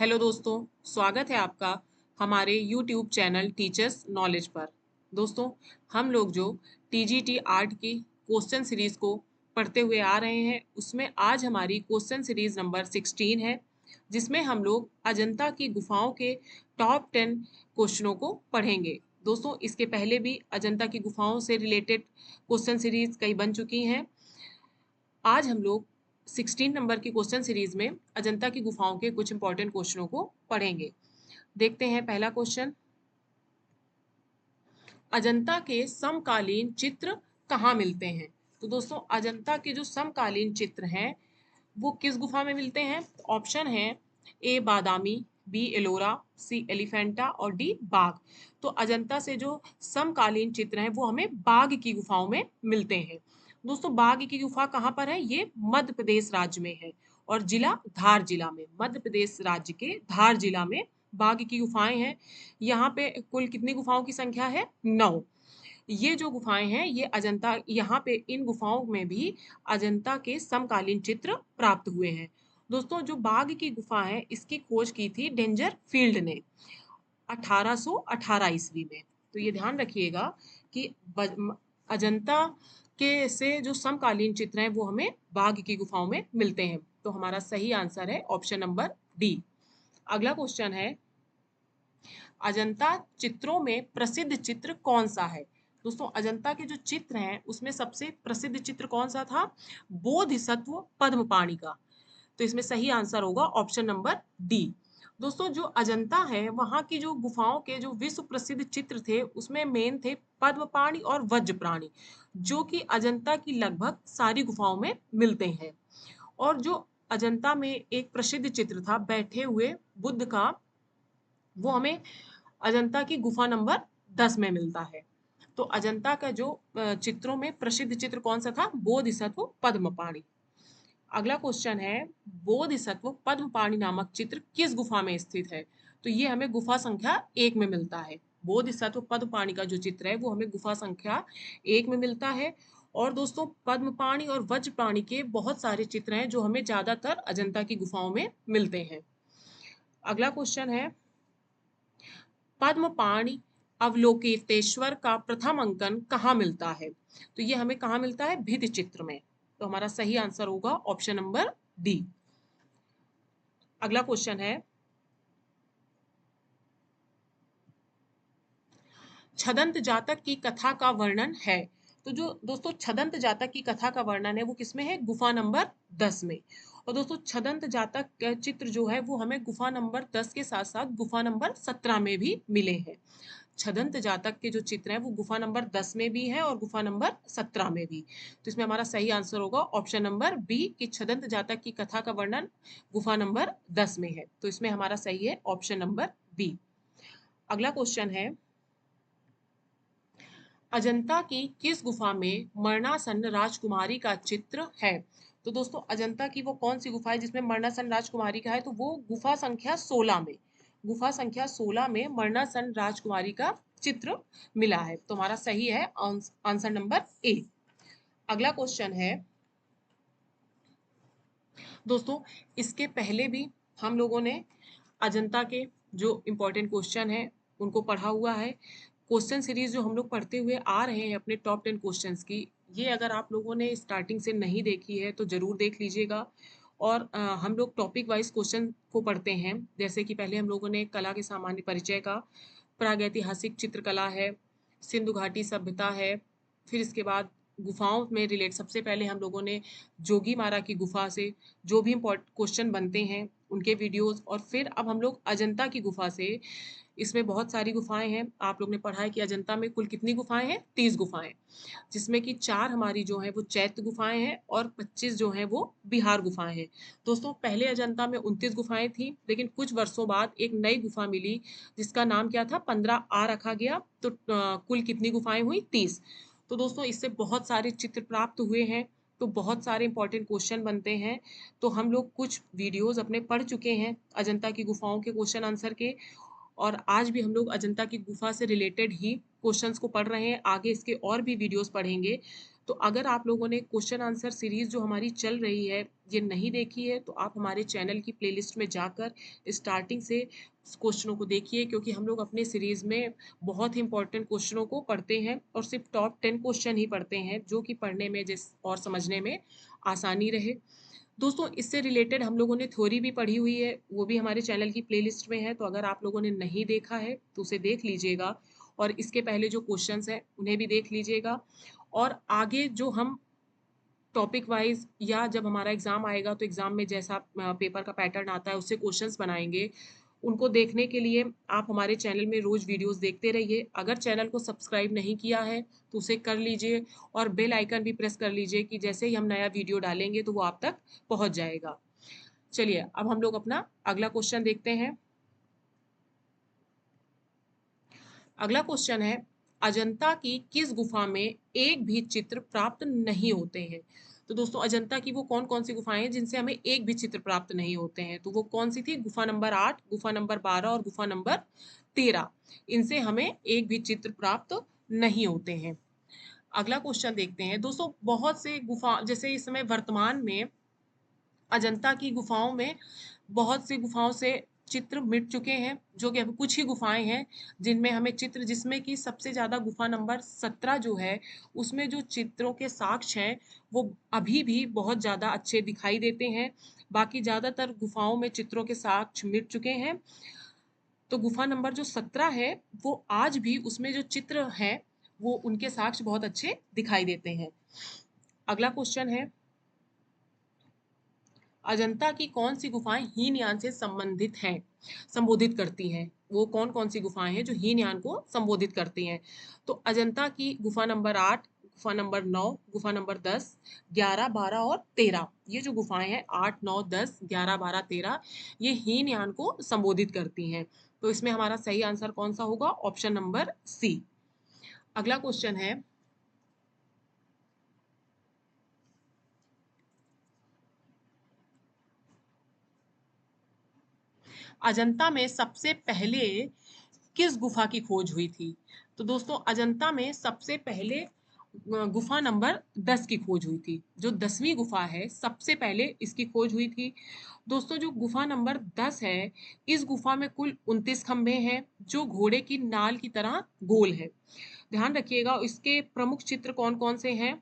Hello दोस्तों, स्वागत है आपका हमारे यूट्यूब चैनल टीचर्स नॉलेज पर। दोस्तों, हम लोग जो टीजीटी आर्ट की क्वेश्चन सीरीज को पढ़ते हुए आ रहे हैं, उसमें आज हमारी क्वेश्चन सीरीज नंबर 16 है, जिसमें हम लोग अजंता की गुफाओं के टॉप 10 क्वेश्चनों को पढ़ेंगे। दोस्तों, इसके पहले भी अजंता की गुफाओं से रिलेटेड क्वेश्चन सीरीज कई बन चुकी हैं। आज हम लोग 16 नंबर की क्वेश्चन सीरीज में अजंता की गुफाओं के कुछ इंपॉर्टेंट क्वेश्चनों को पढ़ेंगे। देखते हैं पहला क्वेश्चन। अजंता के समकालीन चित्र कहाँ मिलते हैं? तो दोस्तों, अजंता के जो समकालीन चित्र हैं वो किस गुफा में मिलते हैं? ऑप्शन है ए बादामी, बी एलोरा, सी एलिफेंटा और डी बाघ। तो अजंता से जो समकालीन चित्र हैं वो हमें बाघ की गुफाओं में मिलते हैं। दोस्तों, बाघ की गुफा कहाँ पर है? ये मध्य प्रदेश राज्य में है और जिला धार जिला में, मध्य प्रदेश राज्य के धार जिला में बाघ की गुफाएं हैं। यहाँ पे कुल कितनी गुफाओं की संख्या है? 9। ये जो गुफाएं हैं ये अजंता, यहाँ पे इन गुफाओं में भी अजंता के समकालीन चित्र प्राप्त हुए हैं। दोस्तों, जो बाघ की गुफा है इसकी खोज की थी डेंजर फील्ड ने 1818 ईस्वी में। तो ये ध्यान रखिएगा कि अजंता के से जो समकालीन चित्र हैं वो हमें बाघ की गुफाओं में मिलते हैं। तो हमारा सही आंसर है ऑप्शन नंबर डी। अगला क्वेश्चन है, अजंता चित्रों में प्रसिद्ध चित्र कौन सा है? दोस्तों, अजंता के जो चित्र हैं उसमें सबसे प्रसिद्ध चित्र कौन सा था? बोधिसत्व पद्मपाणि का। तो इसमें सही आंसर होगा ऑप्शन नंबर डी। दोस्तों, जो अजंता है वहां की जो गुफाओं के जो विश्व प्रसिद्ध चित्र थे उसमें मेन थे पद्मपाणि और वज्रप्राणि, जो कि अजंता की लगभग सारी गुफाओं में मिलते हैं। और जो अजंता में एक प्रसिद्ध चित्र था बैठे हुए बुद्ध का, वो हमें अजंता की गुफा नंबर 10 में मिलता है। तो अजंता का जो चित्रों में प्रसिद्ध चित्र कौन सा था? बोधिसत्व पद्मपाणि। अगला क्वेश्चन है, बोधिसत्व पद्मपाणि नामक चित्र किस गुफा में स्थित है? तो ये हमें गुफा संख्या 1 में मिलता है। बोधिसत्व पद्मपाणि का जो चित्र है वो हमें गुफा संख्या 1 में मिलता है। और दोस्तों, पद्मपाणि और वज्रपाणि के बहुत सारे चित्र हैं जो हमें ज्यादातर अजंता की गुफाओं में मिलते हैं। अगला क्वेश्चन है, पद्मपाणि अवलोकितेश्वर का प्रथम अंकन कहाँ मिलता है? तो ये हमें कहाँ मिलता है? भित्ति चित्र में। तो हमारा सही आंसर होगा ऑप्शन नंबर डी। अगला क्वेश्चन है, छदंत जातक की कथा का वर्णन है। तो जो दोस्तों छदंत जातक की कथा का वर्णन है वो किसमें है? गुफा नंबर 10 में। और दोस्तों, छदंत जातक का चित्र जो है वो हमें गुफा नंबर 10 के साथ साथ गुफा नंबर 17 में भी मिले हैं। छदंत जातक के जो चित्र हैं वो गुफा नंबर 10 में भी है और गुफा नंबर 17 में भी। तो इसमें हमारा सही आंसर होगा ऑप्शन नंबर बी कि छदंत जातक की कथा का वर्णन गुफा नंबर 10 में है। तो इसमें हमारा सही है ऑप्शन नंबर बी। अगला क्वेश्चन है, अजंता की किस गुफा में मरणासन्न राजकुमारी का चित्र है? तो दोस्तों, अजंता की वो कौन सी गुफा है जिसमें मरणासन्न राजकुमारी का है? तो वो गुफा संख्या 16 में, गुफा संख्या 16 में मरणासन्न राजकुमारी का चित्र मिला है। तो हमारा सही है आंसर नंबर ए। अगला क्वेश्चन है, दोस्तों इसके पहले भी हम लोगों ने अजंता के जो इम्पोर्टेंट क्वेश्चन है उनको पढ़ा हुआ है। क्वेश्चन सीरीज जो हम लोग पढ़ते हुए आ रहे हैं अपने टॉप 10 क्वेश्चंस की, ये अगर आप लोगों ने स्टार्टिंग से नहीं देखी है तो जरूर देख लीजिएगा। और हम लोग टॉपिक वाइज क्वेश्चन को पढ़ते हैं। जैसे कि पहले हम लोगों ने कला के सामान्य परिचय का, प्रागैतिहासिक चित्रकला है, सिंधु घाटी सभ्यता है, फिर इसके बाद गुफाओं में रिलेट सबसे पहले हम लोगों ने जोगी मारा की गुफा से जो भी क्वेश्चन बनते हैं उनके वीडियोस, और फिर अब हम लोग अजंता की गुफा से, इसमें बहुत सारी गुफाएं हैं। आप लोग ने पढ़ा है कि अजंता में कुल कितनी गुफाएं हैं? 30 गुफाएं, जिसमें कि 4 हमारी जो है वो चैत्य गुफाएं हैं और 25 जो है वो बिहार गुफाएं हैं। दोस्तों, पहले अजंता में 29 गुफाएं थी, लेकिन कुछ वर्षों बाद एक नई गुफा मिली जिसका नाम क्या था? 15 आ रखा गया। तो कुल कितनी गुफाएं हुई? 30। तो दोस्तों, इससे बहुत सारे चित्र प्राप्त हुए हैं, तो बहुत सारे इंपॉर्टेंट क्वेश्चन बनते हैं। तो हम लोग कुछ वीडियोस अपने पढ़ चुके हैं अजंता की गुफाओं के क्वेश्चन आंसर के, और आज भी हम लोग अजंता की गुफा से रिलेटेड ही क्वेश्चंस को पढ़ रहे हैं। आगे इसके और भी वीडियोस पढ़ेंगे। तो अगर आप लोगों ने क्वेश्चन आंसर सीरीज जो हमारी चल रही है ये नहीं देखी है तो आप हमारे चैनल की प्लेलिस्ट में जाकर स्टार्टिंग से क्वेश्चनों को देखिए, क्योंकि हम लोग अपने सीरीज में बहुत ही इंपॉर्टेंट क्वेश्चनों को पढ़ते हैं और सिर्फ टॉप 10 क्वेश्चन ही पढ़ते हैं जो कि पढ़ने में जिस और समझने में आसानी रहे। दोस्तों इससे रिलेटेड हम लोगों ने थ्योरी भी पढ़ी हुई है, वो भी हमारे चैनल की प्लेलिस्ट में है, तो अगर आप लोगों ने नहीं देखा है तो उसे देख लीजिएगा और इसके पहले जो क्वेश्चंस हैं उन्हें भी देख लीजिएगा। और आगे जो हम टॉपिक वाइज या जब हमारा एग्जाम आएगा तो एग्जाम में जैसा पेपर का पैटर्न आता है उससे क्वेश्चंस बनाएंगे, उनको देखने के लिए आप हमारे चैनल में रोज वीडियोस देखते रहिए। अगर चैनल को सब्सक्राइब नहीं किया है तो उसे कर लीजिए और बेल आइकन भी प्रेस कर लीजिए कि जैसे ही हम नया वीडियो डालेंगे तो वो आप तक पहुंच जाएगा। चलिए अब हम लोग अपना अगला क्वेश्चन देखते हैं। अगला क्वेश्चन है, अजंता की किस गुफा में एक भी चित्र प्राप्त नहीं होते हैं? तो दोस्तों अजंता की वो कौन कौन सी गुफाएं हैं जिनसे हमें एक भी चित्र प्राप्त नहीं होते हैं? तो वो कौन सी थी? गुफा नंबर 8, गुफा नंबर 12 और गुफा नंबर 13। इनसे हमें एक भी चित्र प्राप्त नहीं होते हैं। अगला क्वेश्चन देखते हैं। दोस्तों बहुत से गुफा जैसे इस समय वर्तमान में अजंता की गुफाओं में बहुत सी गुफाओं से चित्र मिट चुके हैं, जो कि अब कुछ ही गुफाएं हैं जिनमें हमें चित्र, जिसमें कि सबसे ज्यादा गुफा नंबर 17 जो है उसमें जो चित्रों के साक्ष्य हैं वो अभी भी बहुत ज्यादा अच्छे दिखाई देते हैं। बाकी ज्यादातर गुफाओं में चित्रों के साक्ष्य मिट चुके हैं। तो गुफा नंबर जो 17 है वो आज भी उसमें जो चित्र है वो उनके साक्ष्य बहुत अच्छे दिखाई देते हैं। अगला क्वेश्चन है, अजंता की कौन सी गुफाएं हीनयान से संबंधित हैं, संबोधित करती हैं? वो कौन कौन सी गुफाएं हैं जो हीनयान को संबोधित करती हैं? तो अजंता की गुफा नंबर 8, गुफा नंबर 9, गुफा नंबर 10, 11, 12 और 13, ये जो गुफाएं हैं 8, 9, 10, 11, 12, 13, ये हीनयान को संबोधित करती हैं। तो इसमें हमारा सही आंसर कौन सा होगा? Option number C. अगला क्वेश्चन है, अजंता में सबसे पहले किस गुफा की खोज हुई थी? तो दोस्तों अजंता में सबसे पहले गुफा नंबर 10 की खोज हुई थी। जो 10वीं गुफा है सबसे पहले इसकी खोज हुई थी। दोस्तों जो गुफा नंबर 10 है, इस गुफा में कुल 29 खंभे हैं जो घोड़े की नाल की तरह गोल है। ध्यान रखिएगा इसके प्रमुख चित्र कौन कौन से हैं?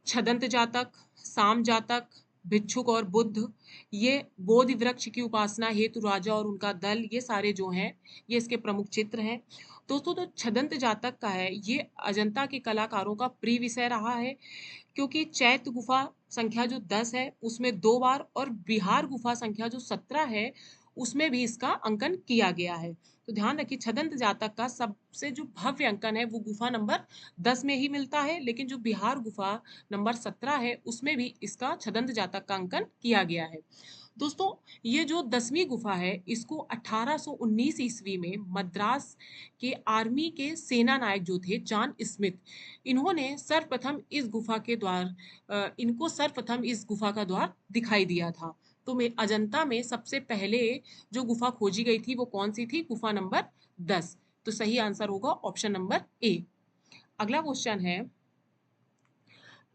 छदंत जातक, साम जातक, भिक्षुक और बुद्ध, ये बोधि वृक्ष की उपासना हेतु राजा और उनका दल, ये सारे जो हैं ये इसके प्रमुख चित्र हैं। दोस्तों तो छदंत जातक का है ये अजंता के कलाकारों का प्रिय विषय रहा है, क्योंकि चैत्य गुफा संख्या जो 10 है उसमें 2 बार और बिहार गुफा संख्या जो 17 है उसमें भी इसका अंकन किया गया है। तो ध्यान रखिए छदंत जातक का सबसे जो भव्य अंकन है वो गुफा नंबर 10 में ही मिलता है, लेकिन जो बिहार गुफा नंबर 17 है उसमें भी इसका छदंत जातक का अंकन किया गया है। दोस्तों ये जो 10वीं गुफा है इसको 1819 ईस्वी में मद्रास के आर्मी के सेना नायक जो थे जॉन स्मिथ, इन्होंने सर्वप्रथम इस गुफा के द्वार इनको सर्वप्रथम इस गुफा का द्वार दिखाई दिया था। तो में अजंता में सबसे पहले जो गुफा खोजी गई थी वो कौन सी थी? गुफा नंबर 10। तो सही आंसर होगा ऑप्शन नंबर ए। अगला क्वेश्चन है,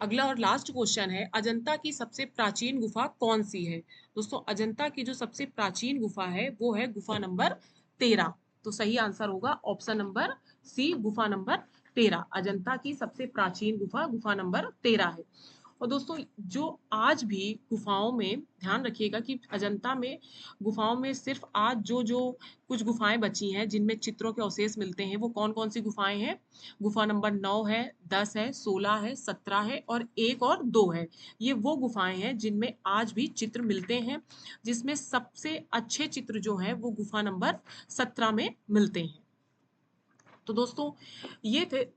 अगला और लास्ट क्वेश्चन है, अजंता की सबसे प्राचीन गुफा कौन सी है? दोस्तों अजंता की जो सबसे प्राचीन गुफा है वो है गुफा नंबर 13। तो सही आंसर होगा ऑप्शन नंबर सी, गुफा नंबर 13। अजंता की सबसे प्राचीन गुफा गुफा नंबर 13 है। और दोस्तों जो आज भी गुफाओं में ध्यान रखिएगा कि अजंता में गुफाओं में सिर्फ आज जो जो कुछ गुफाएं बची हैं जिनमें चित्रों के अवशेष मिलते हैं वो कौन कौन सी गुफाएं हैं? गुफा नंबर 9 है, 10 है, 16 है, 17 है और 1 और 2 है। ये वो गुफाएं हैं जिनमें आज भी चित्र मिलते हैं, जिसमें सबसे अच्छे चित्र जो हैं वो गुफा नंबर 17 में मिलते हैं। तो दोस्तों ये थे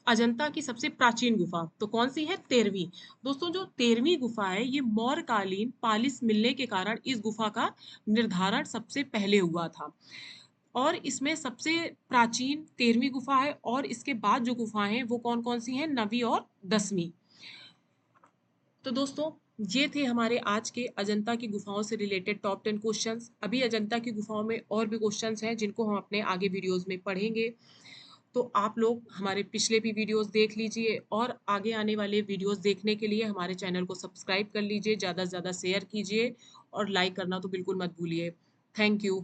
अजंता की सबसे प्राचीन गुफा। तो कौन सी है? 13वीं। दोस्तों जो 13वीं गुफा है ये मौर्यकालीन पालिस मिलने के कारण इस गुफा का निर्धारण सबसे पहले हुआ था और इसमें सबसे प्राचीन 13वीं गुफा है और इसके बाद जो गुफाएं हैं वो कौन कौन सी हैं? 9वीं और 10वीं। तो दोस्तों ये थे हमारे आज के अजंता की गुफाओं से रिलेटेड टॉप 10 क्वेश्चंस। अभी अजंता की गुफाओं में और भी क्वेश्चंस हैं जिनको हम अपने आगे वीडियोस में पढ़ेंगे। तो आप लोग हमारे पिछले भी वीडियोस देख लीजिए और आगे आने वाले वीडियोस देखने के लिए हमारे चैनल को सब्सक्राइब कर लीजिए, ज़्यादा से ज़्यादा शेयर कीजिए और लाइक करना तो बिल्कुल मत भूलिए। Thank you.